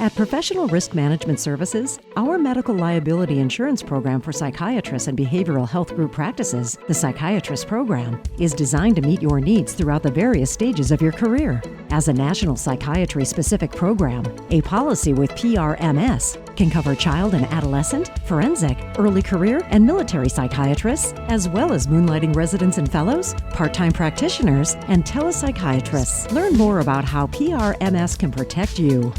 At Professional Risk Management Services, our medical liability insurance program for psychiatrists and behavioral health group practices, the Psychiatrist Program, is designed to meet your needs throughout the various stages of your career. As a national psychiatry-specific program, a policy with PRMS can cover child and adolescent, forensic, early career, and military psychiatrists, as well as moonlighting residents and fellows, part-time practitioners, and telepsychiatrists. Learn more about how PRMS can protect you.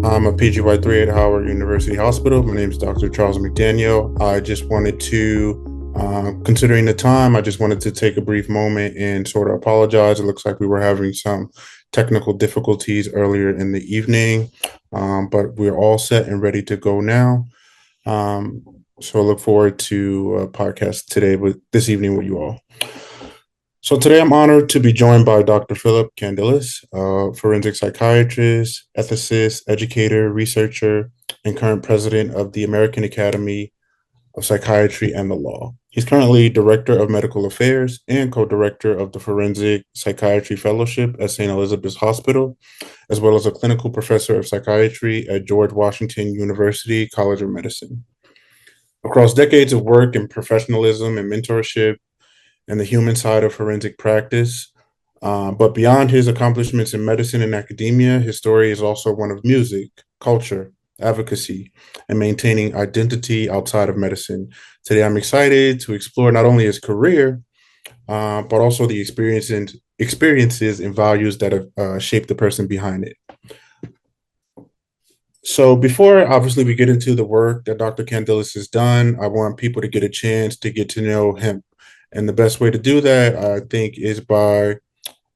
I'm a PGY3 at Howard University Hospital. My name is Dr. Charles McDaniel. I just wanted to, considering the time, I just wanted to take a brief moment and sort of apologize. It looks like we were having some technical difficulties earlier in the evening, but we're all set and ready to go now. So I look forward to a podcast this evening with you all. So today I'm honored to be joined by Dr. Philip Candilis, forensic psychiatrist, ethicist, educator, researcher, and current president of the American Academy of Psychiatry and the Law. He's currently director of medical affairs and co-director of the Forensic Psychiatry Fellowship at St. Elizabeth's Hospital, as well as a clinical professor of psychiatry at George Washington University College of Medicine. Across decades of work and professionalism and mentorship, and the human side of forensic practice. But beyond his accomplishments in medicine and academia, his story is also one of music, culture, advocacy, and maintaining identity outside of medicine. Today, I'm excited to explore not only his career, but also the experiences and values that have shaped the person behind it. So before, obviously, we get into the work that Dr. Candilis has done, I want people to get a chance to get to know him. And the best way to do that, I think, is by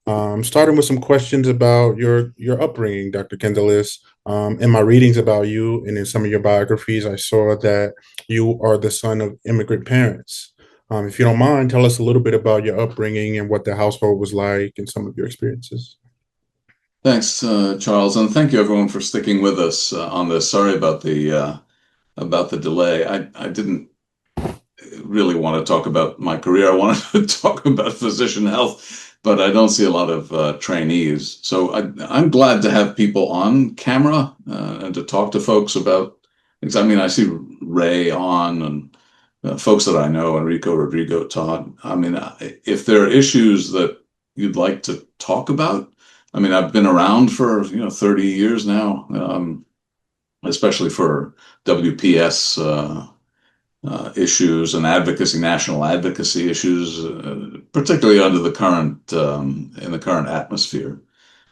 starting with some questions about your upbringing, Dr. Candilis. In my readings about you and in some of your biographies, I saw that you are the son of immigrant parents. If you don't mind, tell us a little bit about your upbringing and what the household was like and some of your experiences. Thanks, Charles, and thank you everyone for sticking with us on this. Sorry about the delay. I didn't really want to talk about my career. I wanted to talk about physician health, but I don't see a lot of trainees. So I'm glad to have people on camera and to talk to folks about things. I mean, I see Ray on and folks that I know, Enrico, Rodrigo, Todd. I mean, if there are issues that you'd like to talk about, I mean, I've been around for 30 years now, especially for WPS issues and advocacy, national advocacy issues, particularly under the current in the current atmosphere.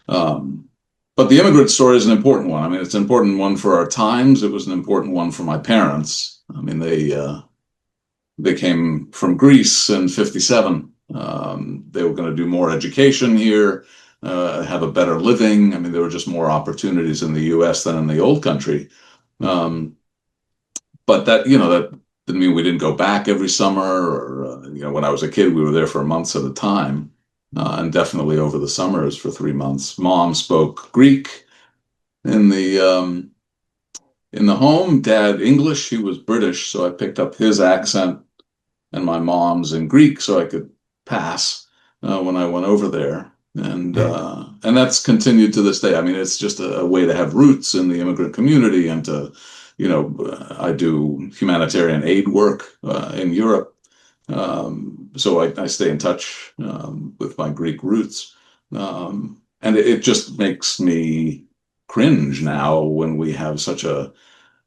But the immigrant story is an important one. I mean, it's an important one for our times. It was an important one for my parents. I mean, they came from Greece in '57. They were going to do more education here, have a better living. I mean, there were just more opportunities in the U.S. than in the old country. But that didn't mean we didn't go back every summer, or when I was a kid, we were there for months at a time, and definitely over the summers for 3 months. Mom spoke Greek in the home. Dad English. He was British, so I picked up his accent and my mom's in Greek, so I could pass when I went over there, and that's continued to this day. I mean, it's just a way to have roots in the immigrant community and to. I do humanitarian aid work in Europe, so I stay in touch with my Greek roots, and it just makes me cringe now when we have such a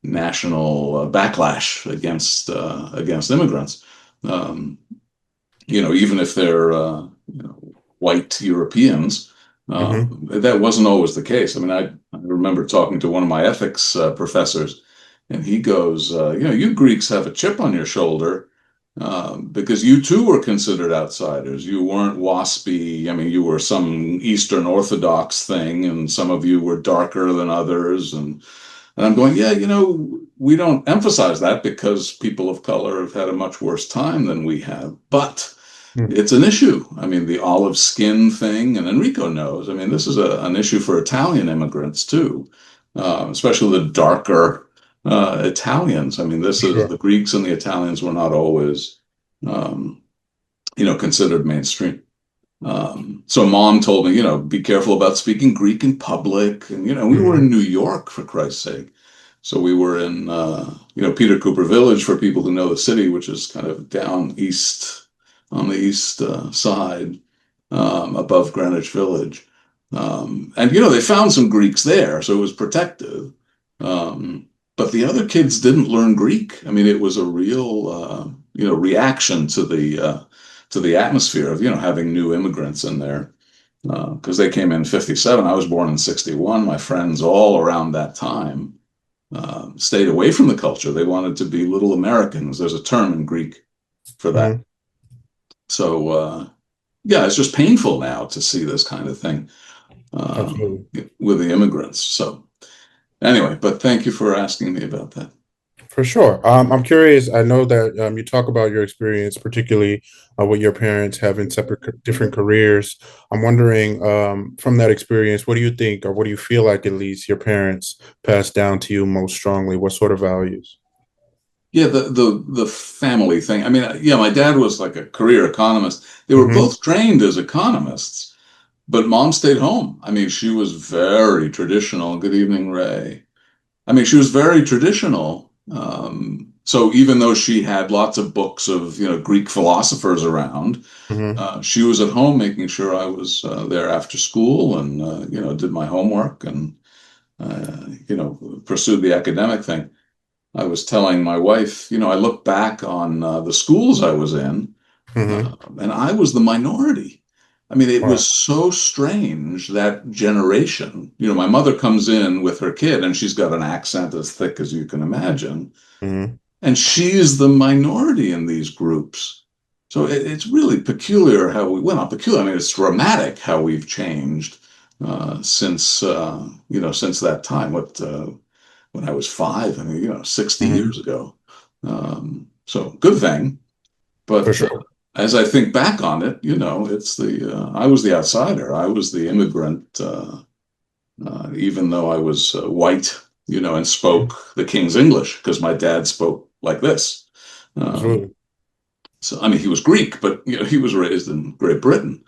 national backlash against immigrants. Even if they're white Europeans, that wasn't always the case. I mean, I remember talking to one of my ethics professors. And he goes, you Greeks have a chip on your shoulder because you too were considered outsiders. You weren't waspy. I mean, you were some Eastern Orthodox thing, and some of you were darker than others. And I'm going, we don't emphasize that because people of color have had a much worse time than we have. But it's an issue. I mean, the olive skin thing, and Enrico knows. I mean, this is an issue for Italian immigrants too, especially the darker Italians. I mean, this is the Greeks and the Italians were not always um, considered mainstream. So mom told me, be careful about speaking Greek in public. And, we were in Hmm. New York, for Christ's sake. So we were in, Peter Cooper Village, for people who know the city, which is kind of down east on the east side, above Greenwich Village. And, they found some Greeks there, so it was protected. But the other kids didn't learn Greek. I mean, it was a real, reaction to the atmosphere of, having new immigrants in there. Because they came in 57. I was born in 61. My friends all around that time stayed away from the culture. They wanted to be little Americans. There's a term in Greek for that. Hmm. So, yeah, it's just painful now to see this kind of thing Absolutely. with the immigrants. So, anyway, but thank you for asking me about that. For sure. I'm curious. I know that you talk about your experience, particularly with your parents having different careers. I'm wondering, from that experience, what do you think, or what do you feel like at least your parents passed down to you most strongly? What sort of values? Yeah, the family thing. I mean, yeah, my dad was like a career economist. They were Hmm. both trained as economists, but mom stayed home. I mean, she was very traditional. Good evening, Ray. I mean, she was very traditional. So even though she had lots of books of, Greek philosophers around, Hmm. she was at home making sure I was there after school and, did my homework and, pursued the academic thing. I was telling my wife, I look back on the schools I was in, Hmm. and I was the minority. I mean, it was Wow. so strange that generation. My mother comes in with her kid, and she's got an accent as thick as you can imagine, Hmm. and she's the minority in these groups. So it's really peculiar how well, not peculiar. I mean, it's dramatic how we've changed since that time. When I was five, I mean, 60 Hmm. years ago. So good thing. For But sure. as I think back on it, I was the outsider. I was the immigrant, even though I was white, and Mhm. spoke the King's English because my dad spoke like this. Um, Absolutely. so, I mean, he was Greek, but, he was raised in Great Britain.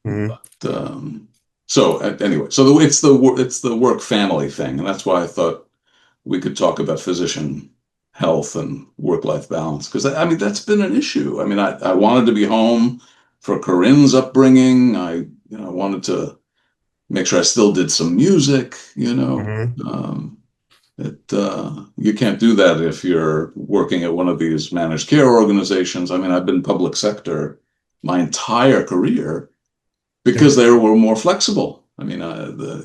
Hmm. Um, so anyway, so it's the work family thing, and that's why I thought we could talk about physician health and work-life balance because I mean that's been an issue. I mean, I wanted to be home for Corinne's upbringing. I wanted to make sure I still did some music. Hmm. You can't do that if you're working at one of these managed care organizations. I mean, I've been public sector my entire career Yeah. because they were more flexible. I mean, the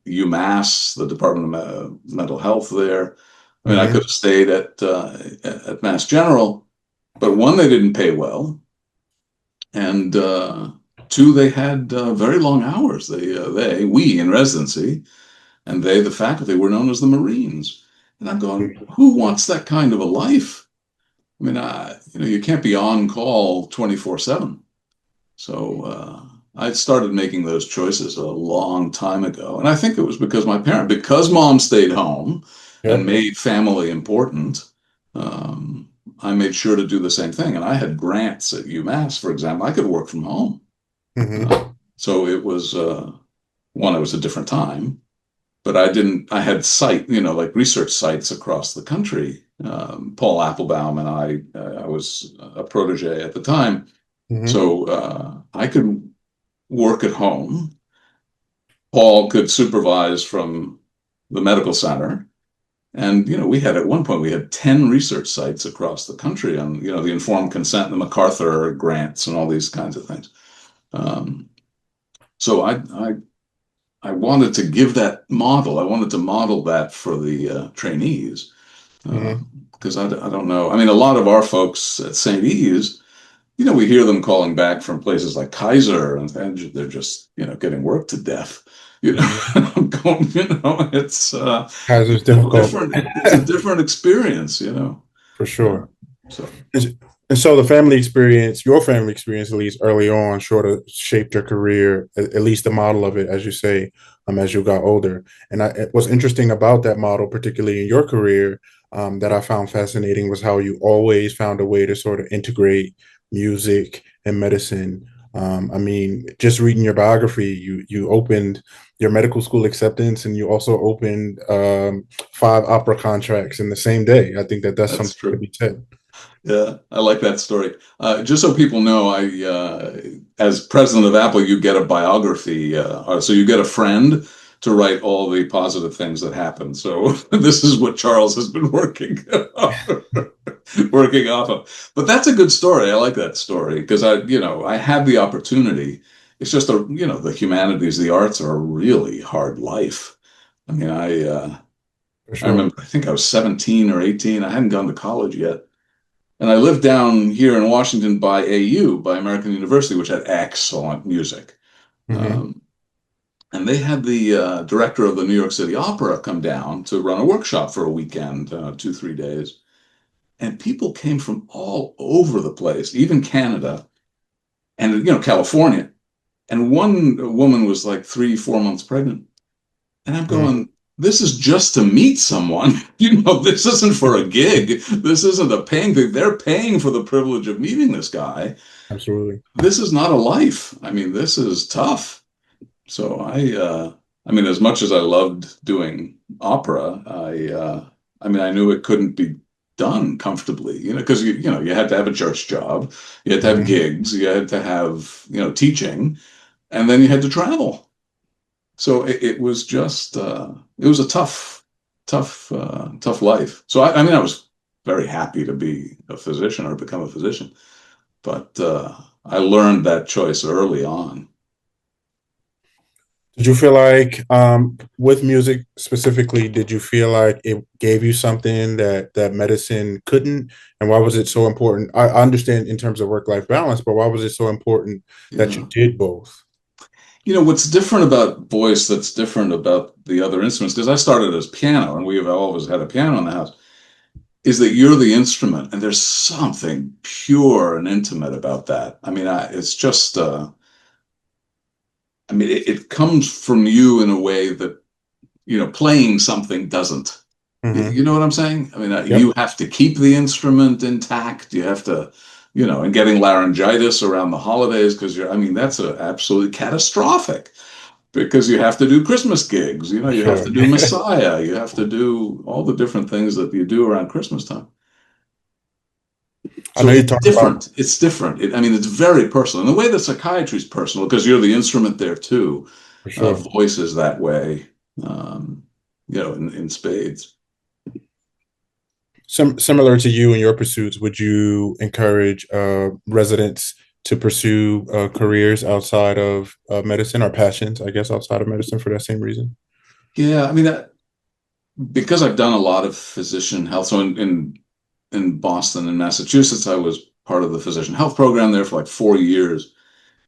UMass, the Department of Mental Health there. I mean, I could Hmm. have stayed at Mass General, but one, they didn't pay well, and two, they had very long hours. We in residency, and the faculty, were known as the Marines. And I'm going, who wants that kind of a life? I mean, you can't be on call 24/7. So I started making those choices a long time ago. And I think it was because mom stayed home and Yeah. made family important, I made sure to do the same thing. And I had grants at UMass, for example. I could work from home. Uh, Hmm. so it was, it was a different time, but I had like research sites across the country. Paul Applebaum and I was a protege at the time. Hmm. So I could work at home. Paul could supervise from the medical center. And, we had at one point, we had 10 research sites across the country on, the informed consent, the MacArthur grants, and all these kinds of things. Um, so I wanted to give that model. I wanted to model that for the trainees. Hmm. Because I don't know. I mean, a lot of our folks at St. E's, we hear them calling back from places like Kaiser, and they're just, getting worked to death. Hmm. I'm going, Hazard's difficult. it's a different experience, For Uh, sure. so And so the family experience, your family experience, at least early on, sort of shaped your career, at least the model of it, as you say, as you got older. And what's interesting about that model, particularly in your career, that I found fascinating was how you always found a way to sort of integrate music and medicine. I mean, just reading your biography, you opened your medical school acceptance, and you also opened 5 opera contracts in the same day. I think that that's That's something to true. be said. Yeah, I like that story. Just so people know, as president of Apple, you get a biography, so you get a friend to write all the positive things that happen. So this is what Charles has been working working off of. But that's a good story. I like that story because I had the opportunity. It's just the humanities, the arts are a really hard life. I mean, For I sure. remember, I think I was 17 or 18. I hadn't gone to college yet. And I lived down here in Washington by AU, by American University, which had excellent music. Hmm. Um, and they had the director of the New York City Opera come down to run a workshop for a weekend, 2, 3 days. And people came from all over the place, even Canada and California. And one woman was like 3, 4 months pregnant. And I'm Hmm. going, this is just to meet someone. This isn't for a gig. This isn't a paying thing. They're paying for the privilege of meeting this guy. Absolutely. This is not a life. I mean, this is tough. So I mean, as much as I loved doing opera, I mean, I knew it couldn't be done comfortably, because you had to have a church job, you had to have Hmm. gigs, you had to have, teaching, and then you had to travel. So it was just it was a tough life. So I mean, I was very happy to be a physician or become a physician, but I learned that choice early on. Did you feel like, with music specifically, did you feel like it gave you something that medicine couldn't? And why was it so important? I understand in terms of work-life balance, but why was it so important that you Yeah. did both? What's different about voice that's different about the other instruments, because I started as piano and we have always had a piano in the house, is that you're the instrument and there's something pure and intimate about that. I mean, it's just, I mean, it comes from you in a way that, playing something doesn't. You Hmm. know what I'm saying? I mean, Yep. you have to keep the instrument intact. You have to, and getting laryngitis around the holidays because I mean, that's absolutely catastrophic because you have to do Christmas gigs. For You have sure. to do Messiah. You have to do all the different things that you do around Christmas time. I So know you it's talk about. different. It's different. I mean, it's very personal. And the way that psychiatry is personal, because you're the instrument there too. For sure. Voice is that way, um, in spades. Similar to you and your pursuits, would you encourage residents to pursue careers outside of medicine, or passions, I guess, outside of medicine for that same reason? Yeah, I mean, because I've done a lot of physician health. So in Boston and Massachusetts, I was part of the physician health program there for like 4 years.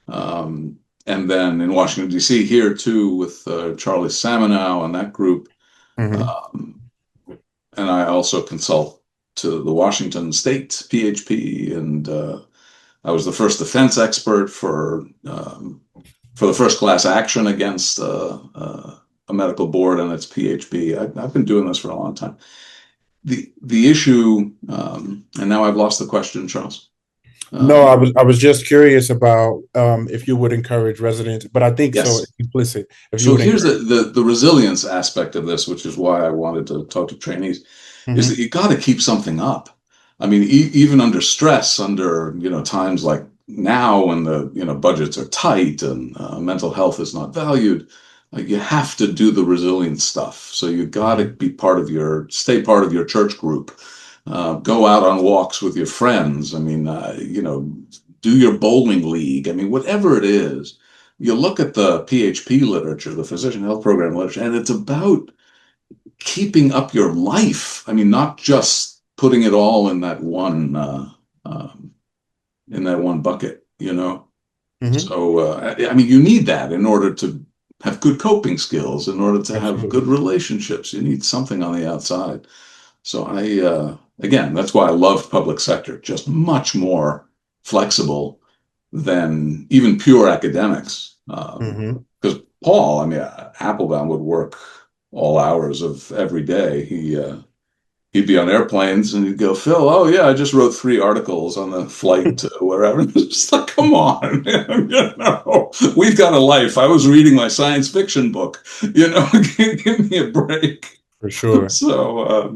Um, and then in Washington, D.C., here too, with Charlie Saminow and that group. Hmm. Um, and I also consult to the Washington State PHP, and I was the first defense expert for the first class action against a medical board and its PHP. I've been doing this for a long time. The issue, and now I've lost the question, Charles. No, I Um, was I was just curious about, if you would encourage residents, but I think so yes. it's implicit. If you So would here's encourage. the resilience aspect of this, which is why I wanted to talk to trainees, is that Hmm. you got to keep something up. I mean, even under stress, under times like now when the budgets are tight and mental health is not valued, you have to do the resilient stuff. So you got to Hmm. be stay part of your church group, go out on walks with your friends. I mean, do your bowling league. I mean, whatever it is, you look at the PHP literature, the physician health program literature, and it's about keeping up your life. I mean, not just putting it all um, in that one bucket, Hmm. So, I mean, you need that in order to have good coping skills, in order to have good Absolutely. relationships. You need something on the outside. So again, that's why I loved public sector, just much more flexible than even pure academics. Hmm. Because Paul, I mean, Applebaum would work all hours of every day. he'd be on airplanes and he'd go, Phil, oh yeah, I just wrote 3 articles on the flight to wherever. It's just like, come on, man. We've got a life. I was reading my science fiction book, give me a break. For sure. So I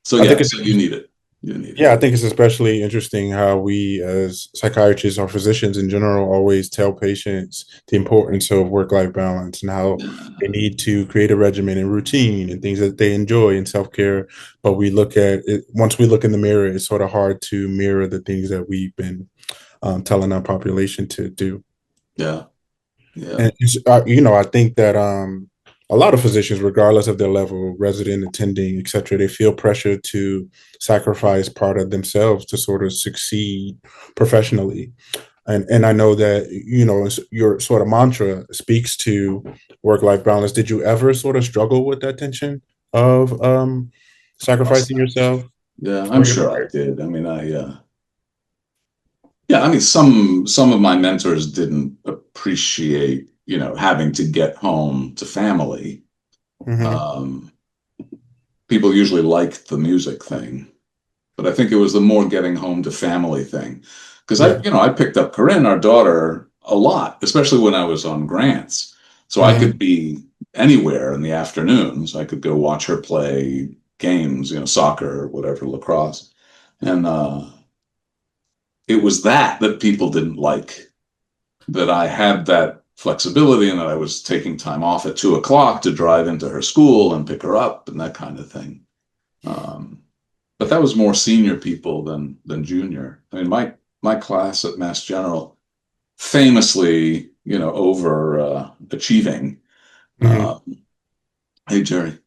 think yeah, it's so you need it. You need it. Yeah, I think it's especially interesting how we, as psychiatrists or physicians in general, always tell patients the importance of work-life balance and how they need to create a regimen and routine and things that they enjoy in self-care. But we look at it, once we look in the mirror, it's sort of hard to mirror the things that we've been telling our population to do. Yeah, yeah, And I think that a lot of physicians, regardless of their level, resident, attending, etc., they feel pressure to sacrifice part of themselves to sort of succeed professionally. And I know that your sort of mantra speaks to work-life balance. Did you ever sort of struggle with that tension of sacrificing yourself yeah. I'm for your sure I career? did. I mean, yeah. I mean, some of my mentors didn't appreciate, having to get home to family. Hmm. Um, People usually liked the music thing, but I think it was the more getting home to family thing. Because Yeah. I picked up Corinne, our daughter, a lot, especially when I was on grants. So I Hmm. could be anywhere in the afternoons. I could go watch her play games, soccer or whatever, lacrosse. And it was that people didn't like, that I had that flexibility and that I was taking time off at 2 o'clock to drive into her school and pick her up and that kind of thing. Um, but that was more senior people than junior. I mean, my class at Mass General, famously, over achieving. Hmm. Uh, hey, Jerry.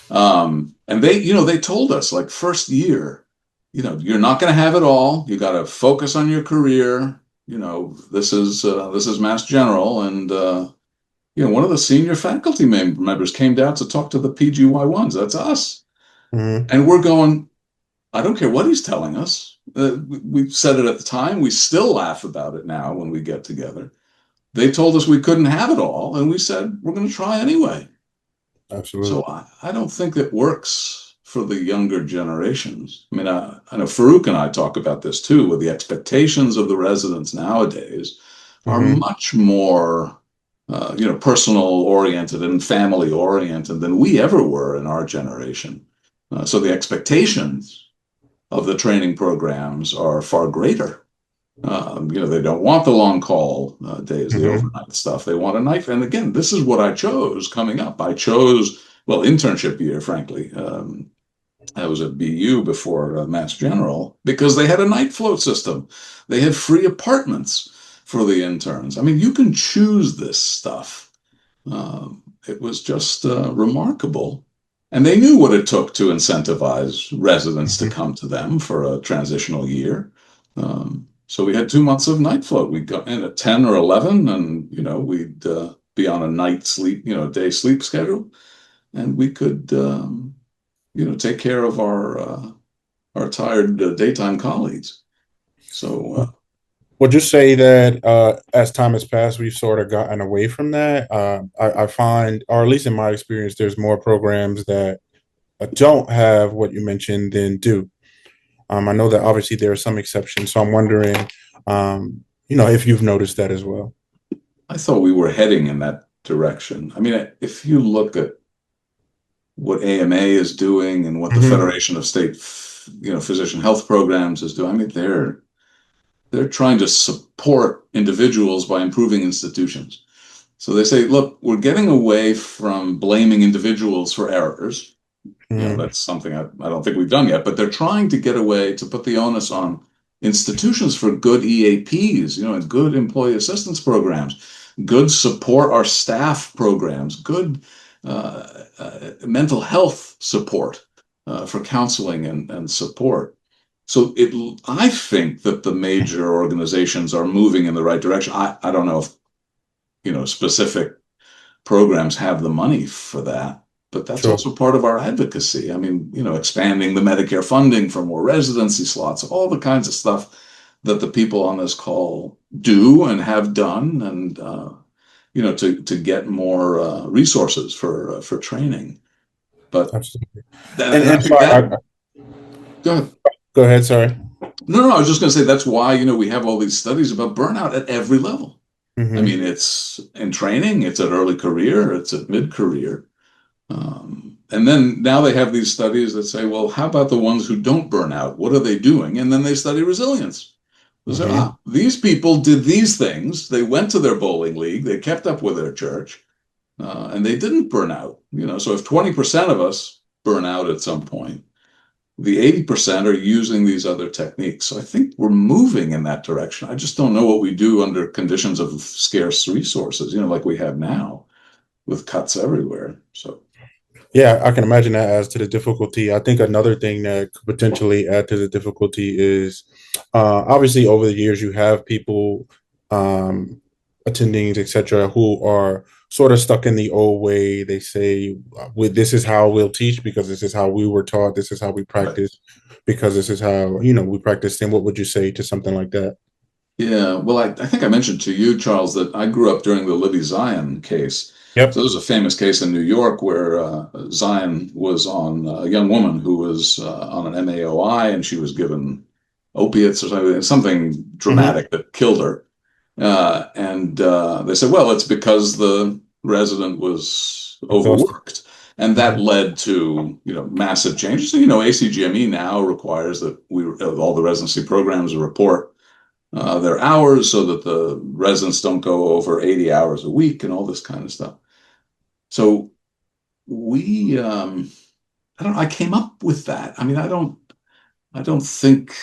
And they told us, like, first year, you're not going to have it all. You got to focus on your career. This is Mass General, and one of the senior faculty members came down to talk to the PGY ones. That's us, Hmm. and we're going, I don't care what he's telling us. We said it at the time. We still laugh about it now when we get together. They told us we couldn't have it all, and we said we're going to try anyway. So Absolutely. I don't think that works for the younger generations. I mean, I know Farouk and I talk about this too, where the expectations of the residents nowadays are Hmm. much more, personal oriented and family oriented than we ever were in our generation. So the expectations of the training programs are far greater. They don't want the long call days, the Hmm. overnight stuff. They want a night. And again, this is what I chose coming up. I chose, well, internship year, frankly. I was at BU before Mass General because they had a night float system. They had free apartments for the interns. I mean, you can choose this stuff. It was just remarkable. And they knew what it took to incentivize residents to Hmm. come to them for a transitional year. So we had 2 months of night float. We'd go in at 10 or 11, and we'd be on a night sleep, day sleep schedule, and we could, take care of our tired daytime colleagues. So Would you say that as time has passed, we've sort of gotten away from that? I find, or at least in my experience, there's more programs that don't have what you mentioned than do. I know that obviously there are some exceptions, so I'm wondering, if you've noticed that as well. I thought we were heading in that direction. I mean, if you look at what AMA is doing and what the Hmm. Federation of State, Physician Health Programs is doing, I mean, they're trying to support individuals by improving institutions. So they say, look, we're getting away from blaming individuals for errors. Hmm. That's something I don't think we've done yet, but they're trying to get away to put the onus on institutions for good EAPs, and good employee assistance programs, good support our staff programs, good mental health support for counseling and support. So I think that the major organizations are moving in the right direction. I don't know if, specific programs have the money for that, but that's Sure. also part of our advocacy. I mean, expanding the Medicare funding for more residency slots, all the kinds of stuff that the people on this call do and have done, and to get more resources for training. But Absolutely. and And I and think so that Go ahead. Go ahead. Sorry. No, I was just going to say that's why, we have all these studies about burnout at every level. I Hmm. mean, it's in training, it's at early career, it's at mid-career. And then now they have these studies that say, well, how about the ones who don't burn out? What are they doing? And then they study resilience. They say, Hmm. these people did these things. They went to their bowling league, they kept up with their church, and they didn't burn out. So if 20% of us burn out at some point, the 80% are using these other techniques. So I think we're moving in that direction. I just don't know what we do under conditions of scarce resources, like we have now with cuts everywhere. So, Yeah, I can imagine that adds to the difficulty. I think another thing that could potentially add to the difficulty is obviously over the years you have people, um, attendings, etc., who are sort of stuck in the old way. They say, "This is how we'll teach because this is how we were taught. This is how we right. practice because this is how we practice." And what would you say to something like that? Yeah, well, I think I mentioned to you, Charles, that I grew up during the Libby Zion case. So Yep. there was a famous case in New York where Zion was on a young woman who was on an MAOI and she was given opiates or something Hmm. dramatic that killed her. And they said, well, it's because the resident was Exhausted. overworked. And that Hmm. led to, massive changes. So, ACGME now requires that all the residency programs report their hours so that the residents don't go over 80 hours a week and all this kind of stuff. So I don't, I came up with that. I mean, I don't think,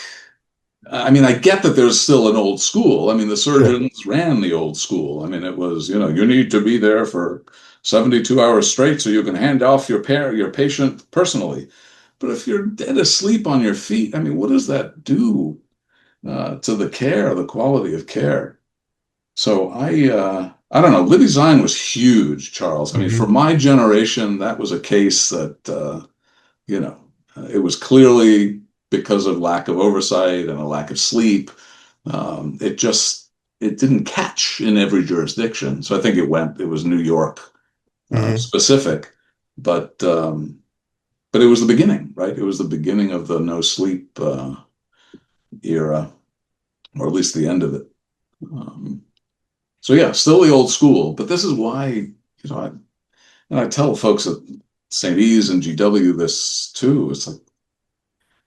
I mean, I get that there's still an old school. I mean, the Sure. surgeons ran the old school. I mean, it was, you need to be there for 72 hours straight so you can hand off your patient personally. But if you're dead asleep on your feet, I mean, what does that do to the care, the quality of care? So I don't know. Libby Zine was huge, Charles. I mean, for Hmm. my generation, that was a case that you know it was clearly because of lack of oversight and a lack of sleep. It didn't catch in every jurisdiction. So I think it was New York Hmm. specific, but but it was the beginning, right? It was the beginning of the no sleep era, or at least the end of it. Um, So yeah, still the old school, but this is why, and I tell folks at St. E's and GW this too. It's like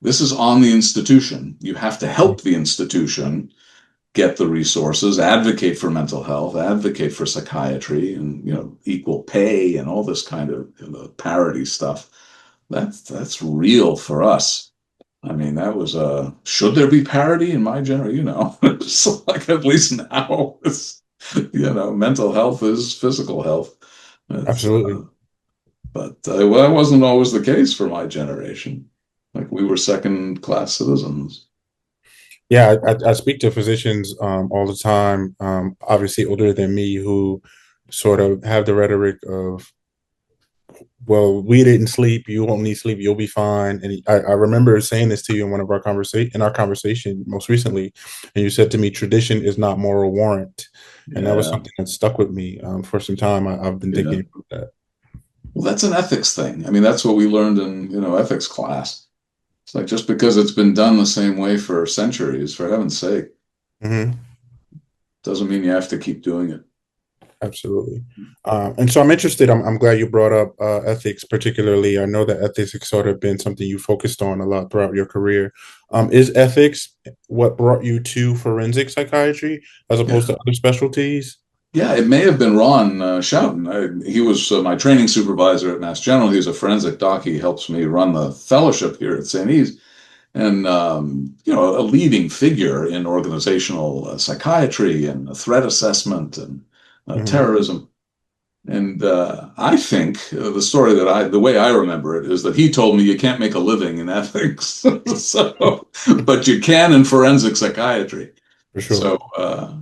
this is on the institution. You have to help the institution get the resources, advocate for mental health, advocate for psychiatry, and equal pay and all this kind of parity stuff. That's real for us. I mean, that was should there be parity in my generation? It's like at least now it's mental health is physical health. It's, Absolutely. well, that wasn't always the case for my generation. Like we were second class citizens. Yeah, I speak to physicians all the time, obviously older than me, who sort of have the rhetoric of, "Well, we didn't sleep. You won't need sleep. You'll be fine." And I remember saying this to you in one of our conversation most recently, and you said to me, "Tradition is not moral warrant," and that was Yeah, something that stuck with me for some time. I've been yeah. thinking about that. Well, that's an ethics thing. I mean, that's what we learned in ethics class. It's like just because it's been done the same way for centuries, for heaven's sake, Hmm. doesn't mean you have to keep doing it. Absolutely. And so I'm interested. I'm glad you brought up ethics, particularly. I know that ethics has sort of been something you focused on a lot throughout your career. Is ethics what brought you to forensic psychiatry as opposed Yeah. to other specialties? Yeah, it may have been Ron Schouten. He was my training supervisor at Mass General. He's a forensic doc. He helps me run the fellowship here at St. E's, and a leading figure in organizational psychiatry and threat assessment and Hmm. terrorism. And I think the way I remember it is that he told me you can't make a living in ethics, so, but you can in forensic psychiatry. For sure. So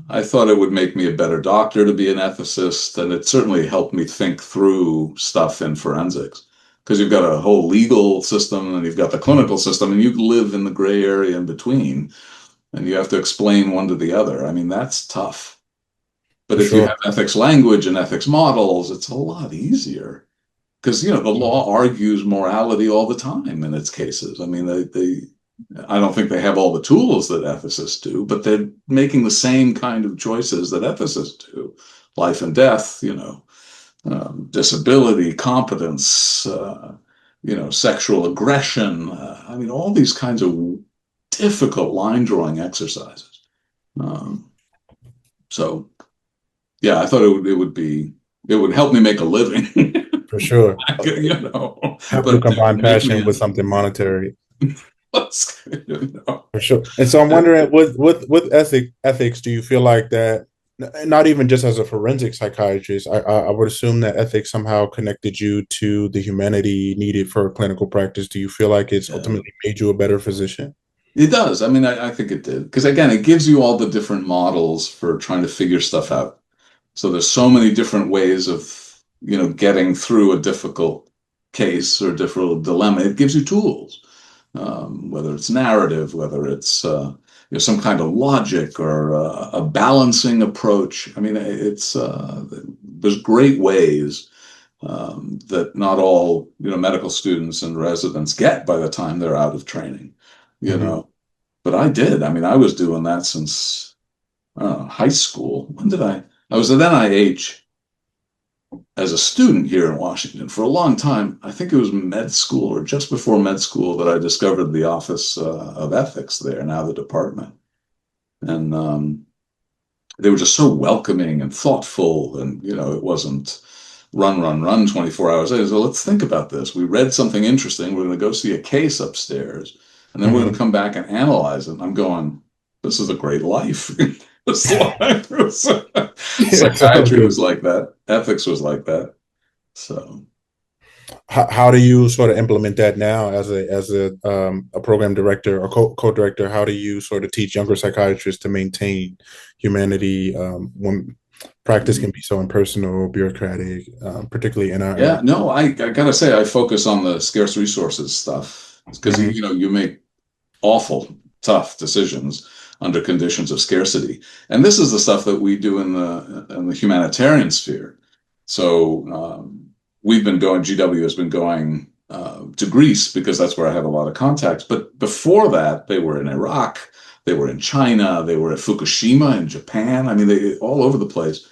I thought it would make me a better doctor to be an ethicist, and it certainly helped me think through stuff in forensics because you've got a whole legal system and you've got the Mhm. clinical system, and you live in the gray area in between, and you have to explain one to the other. I mean, that's tough. But For if you sure. have ethics language and ethics models, it's a lot easier because the law argues morality all the time in its cases. I mean, they I don't think they have all the tools that ethicists do, but they're making the same kind of choices that ethicists do. Life and death, disability, competence, sexual aggression. I mean, all these kinds of difficult line drawing exercises. Um, so, yeah, I thought it would help me make a living. For sure. Help you But to combine make me passion with something monetary. you know. For sure. And so I'm wondering, with ethics, do you feel like that, not even just as a forensic psychiatrist, I would assume that ethics somehow connected you to the humanity needed for clinical practice. Do you feel like it's Yeah. ultimately made you a better physician? It does. I mean, I think it did. Because again, it gives you all the different models for trying to figure stuff out. So there's so many different ways of, getting through a difficult case or difficult dilemma. It gives you tools, whether it's narrative, whether it's some kind of logic or a balancing approach. I mean, there's great ways that not all medical students and residents get by the time they're out of training. You Hmm. know, but I did. I mean, I was doing that since high school. When did I? I was at NIH as a student here in Washington for a long time. I think it was med school or just before med school that I discovered the Office of Ethics there, now the department. And they were just so welcoming and thoughtful. And, it wasn't run, run, run 24 hours later. So let's think about this. We read something interesting. We're going to go see a case upstairs, and then we're going to Hmm. come back and analyze it. And I'm going, this is a great life. Yeah, Psychiatry totally. was like that. Ethics was like that. So, How do you sort of implement that now as a program director or co-director? How do you sort of teach younger psychiatrists to maintain humanity when practice can be so impersonal, bureaucratic, particularly in our yeah, area? no, I gotta say, I focus on the scarce resources stuff because Hmm. you make awful tough decisions under conditions of scarcity. And this is the stuff that we do in the humanitarian sphere. So we've been going, GW has been going to Greece because that's where I have a lot of contacts. But before that, they were in Iraq, they were in China, they were at Fukushima in Japan. I mean, they all over the place.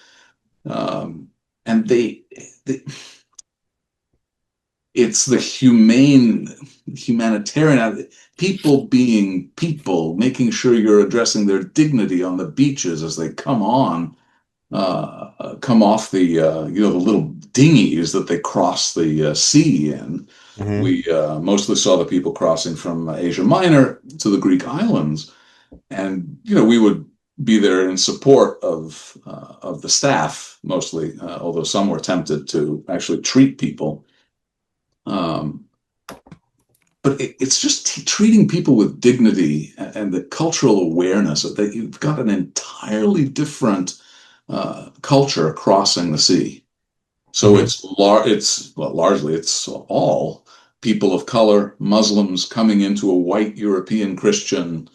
And they it's the humanitarian people being people, making sure you're addressing their dignity on the beaches as they come off the little dinghies that they cross the sea in. Hmm. We mostly saw the people crossing from Asia Minor to the Greek islands, and we would be there in support of the staff mostly, although some were tempted to actually treat people. Um, but it's just treating people with dignity and the cultural awareness that you've got an entirely different culture crossing the sea. So Hmm. largely it's all people of color, Muslims coming into a white European Christian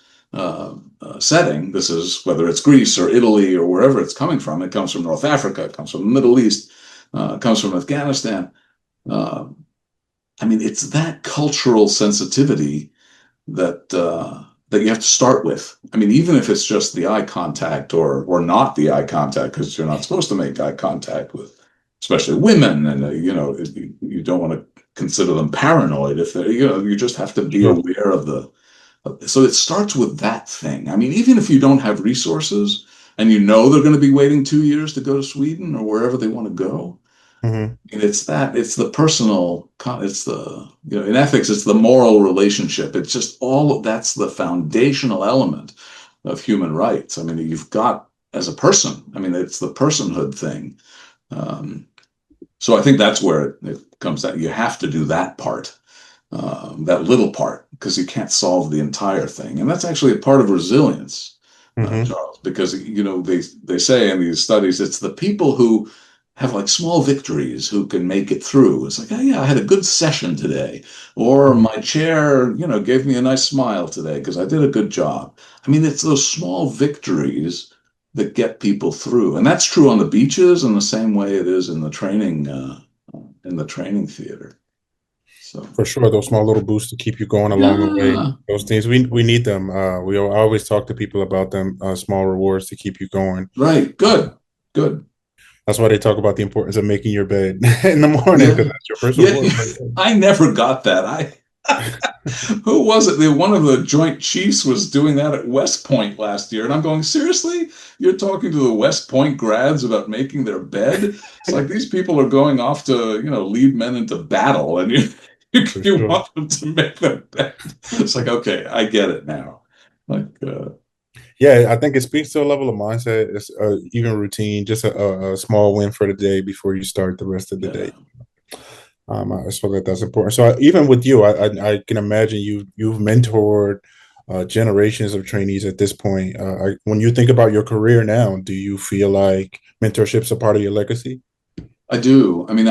setting. This is whether it's Greece or Italy or wherever it's coming from. It comes from North Africa, it comes from the Middle East, it comes from Afghanistan. Uh, I mean, it's that cultural sensitivity that you have to start with. I mean, even if it's just the eye contact or not the eye contact, because you're not supposed to make eye contact with, especially women, and you don't want to consider them paranoid if they're you just have to be Sure. aware of the. So it starts with that thing. I mean, even if you don't have resources and they're going to be waiting 2 years to go to Sweden or wherever they want to go, Hmm. and it's the personal, it's the, in ethics, it's the moral relationship. It's just all of that's the foundational element of human rights. I mean, you've got as a person, I mean, it's the personhood thing. Um, so I think that's where it comes down. You have to do that part, that little part, because you can't solve the entire thing. And that's actually a part of resilience, Hmm. Charles, because they say in these studies it's the people who have like small victories who can make it through. It's like, oh yeah, I had a good session today, or Hmm. my chair, gave me a nice smile today because I did a good job. I mean, it's those small victories that get people through, and that's true on the beaches in the same way it is in the training theater. So For sure, those small little boosts to keep you going along the way. yeah, Those things we need them. I always talk to people about them. Small rewards to keep you going. right. Good, good. That's why they talk about the importance of making your bed in the morning because Yeah, that's your first yeah. reward. Right I never got that. I who was it? One of the Joint Chiefs was doing that at West Point last year, and I'm going, seriously? You're talking to the West Point grads about making their bed? It's like these people are going off to, lead men into battle, and you For you sure. want them to make their bed. It's like, okay, I get it now. Like, Yeah, I think it speaks to a level of mindset. It's even routine, just a small win for the day before you start the rest of the day. yeah. I feel that that's important. So even with you, I can imagine you've mentored generations of trainees at this point. When you think about your career now, do you feel like mentorship's a part of your legacy? I do. I mean,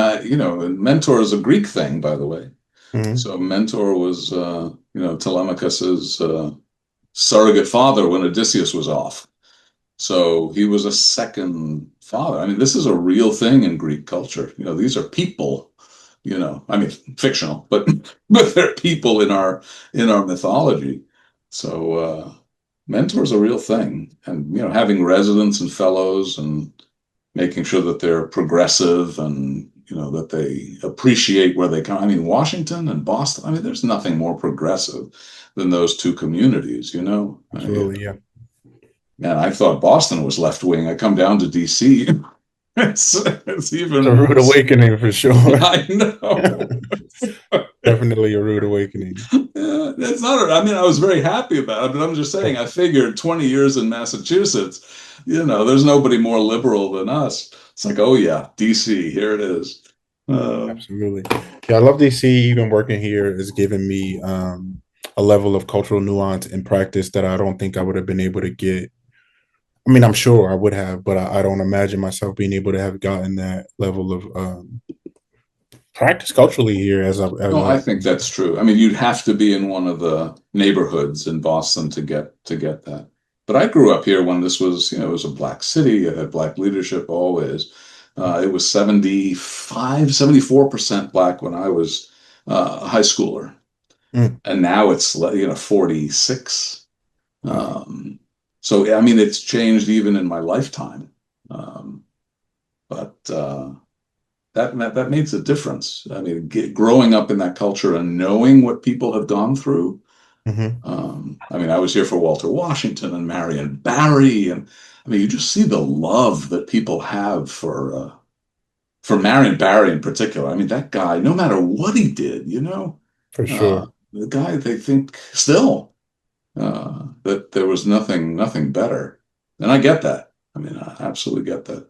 mentor is a Greek thing, by the way. Hmm. So mentor was, Telemachus's surrogate father when Odysseus was off. So he was a second father. I mean, this is a real thing in Greek culture. These are people, I mean, fictional, but but they're people in our mythology. So mentor's a real thing. And having residents and fellows and making sure that they're progressive and that they appreciate where they come. I mean, Washington and Boston, I mean, there's nothing more progressive than those two communities, Absolutely, yeah. Man, I thought Boston was left wing. I come down to DC. It's It's even a rude worse. awakening for sure. I know. Definitely a rude awakening. Yeah, it's not. I mean, I was very happy about it, but I'm just saying. I figured 20 years in Massachusetts, there's nobody more liberal than us. It's like, oh yeah, DC, here it is. Absolutely. Yeah, I love DC. Even working here has given me a level of cultural nuance and practice that I don't think I would have been able to get. I mean, I'm sure I would have, but I don't imagine myself being able to have gotten that level of practice culturally here as No, I I think that's true. I mean, you'd have to be in one of the neighborhoods in Boston to get that. But I grew up here when this was, it was a black city. It had black leadership always. It was 74% black when I was a high schooler. Mm, And now it's, 46. wow, Um, so, I mean, it's changed even in my lifetime. But that makes a difference. I mean, growing up in that culture and knowing what people have gone through. hmm, I mean, I was here for Walter Washington and Marion Barry, and I mean, you just see the love that people have for Marion Barry in particular. I mean, that guy, no matter what he did, for sure. the guy they think still that there was nothing better, and I get that. I mean, I absolutely get that.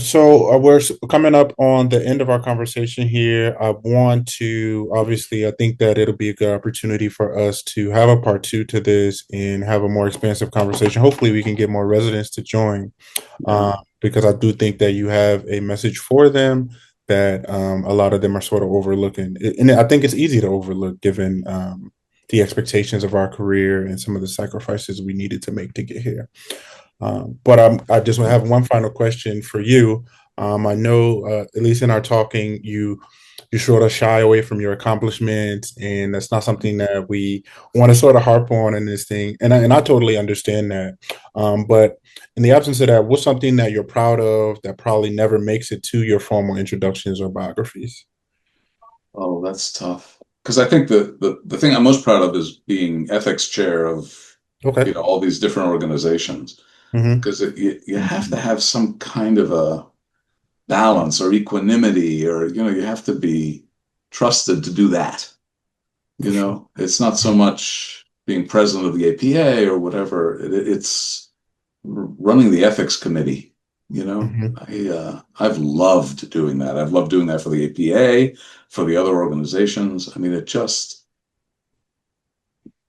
So we're coming up on the end of our conversation here. I want to obviously, I think that it'll be a good opportunity for us to have a part two to this and have a more expansive conversation. Hopefully, we can get more residents to join Yeah. because I do think that you have a message for them that a lot of them are sort of overlooking. And I think it's easy to overlook given the expectations of our career and some of the sacrifices we needed to make to get here. But I just want to have one final question for you. I know, at least in our talking, you sort of shy away from your accomplishments, and that's not something that we want to sort of harp on in this thing. And I totally understand that. But in the absence of that, what's something that you're proud of that probably never makes it to your formal introductions or biographies? Oh, that's tough. Because I think the thing I'm most proud of is being ethics chair of Okay. all these different organizations. Hmm. Because you have to have some kind of a balance or equanimity, or you have to be trusted to do that. For sure. It's not so much being president of the APA or whatever. It's running the ethics committee. Hmm. I've loved doing that. I've loved doing that for the APA, for the other organizations. I mean, it just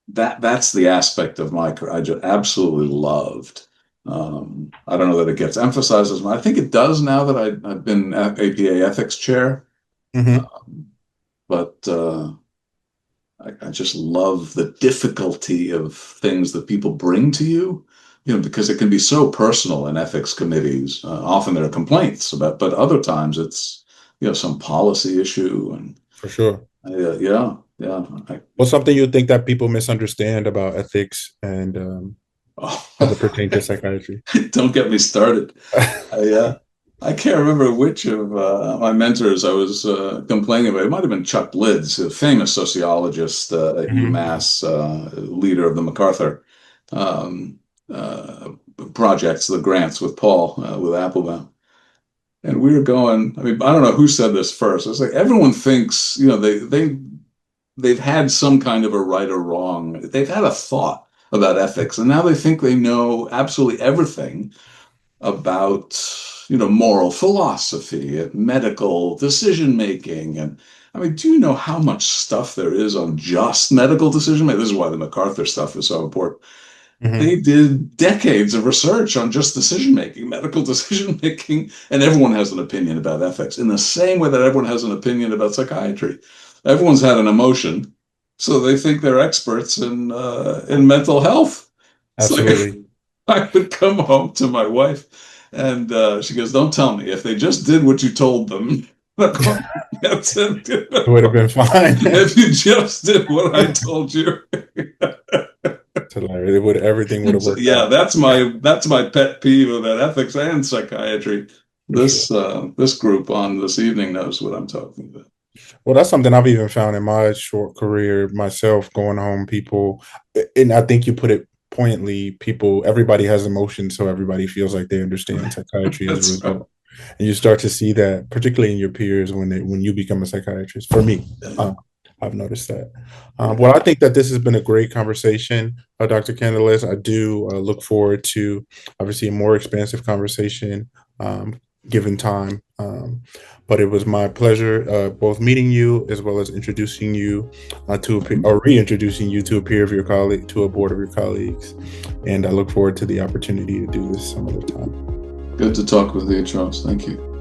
that's the aspect of my career I just absolutely loved. I don't know that it gets emphasized as much. I think it does now that I've been APA ethics chair, Hmm. but I just love the difficulty of things that people bring to you, because it can be so personal in ethics committees. Often there are complaints about, but other times it's some policy issue. And For sure. yeah. What's something you think that people misunderstand about ethics and as it pertains to Oh, psychiatry? don't get me started. I can't remember which of my mentors I was complaining about. It might have been Chuck Lids, a famous sociologist at Hmm. UMass, leader of the MacArthur um, uh, projects, the grants with Paul, with Applebaum. And we were going, I mean, I don't know who said this first. It's like everyone thinks, they've had some kind of a right or wrong. They've had a thought about ethics, and now they think they know absolutely everything about moral philosophy and medical decision making. And I mean, do you know how much stuff there is on just medical decision making? This is why the MacArthur stuff is so important. Hmm. They did decades of research on just decision making, medical decision making, and everyone has an opinion about ethics in the same way that everyone has an opinion about psychiatry. Everyone's had an emotion, so they think they're experts in mental health. It's like Absolutely. I would come home to my wife, and she goes, "Don't tell me if they just did what you told them." That's it. It would have been fine. If you just did what I told you. It's hilarious. Everything would have So, worked yeah, out that's my pet peeve about ethics and psychiatry. for sure. This group on this evening knows what I'm talking about. Well, that's something I've even found in my short career myself, going home, people, and I think you put it poignantly, everybody has emotions, so everybody feels like they understand psychiatry as a That's right. result. And you start to see that, particularly in your peers, when you become a psychiatrist. For me, Yeah, um, I've noticed that. yeah. Well, I think that this has been a great conversation, Dr. Candilis. I do look forward to obviously a more expansive conversation, given time. But it was my pleasure both meeting you as well as introducing you or reintroducing you to a peer of your colleague, to a board of your colleagues. And I look forward to the opportunity to do this some other time. Good to talk with you, Charles. Thank you.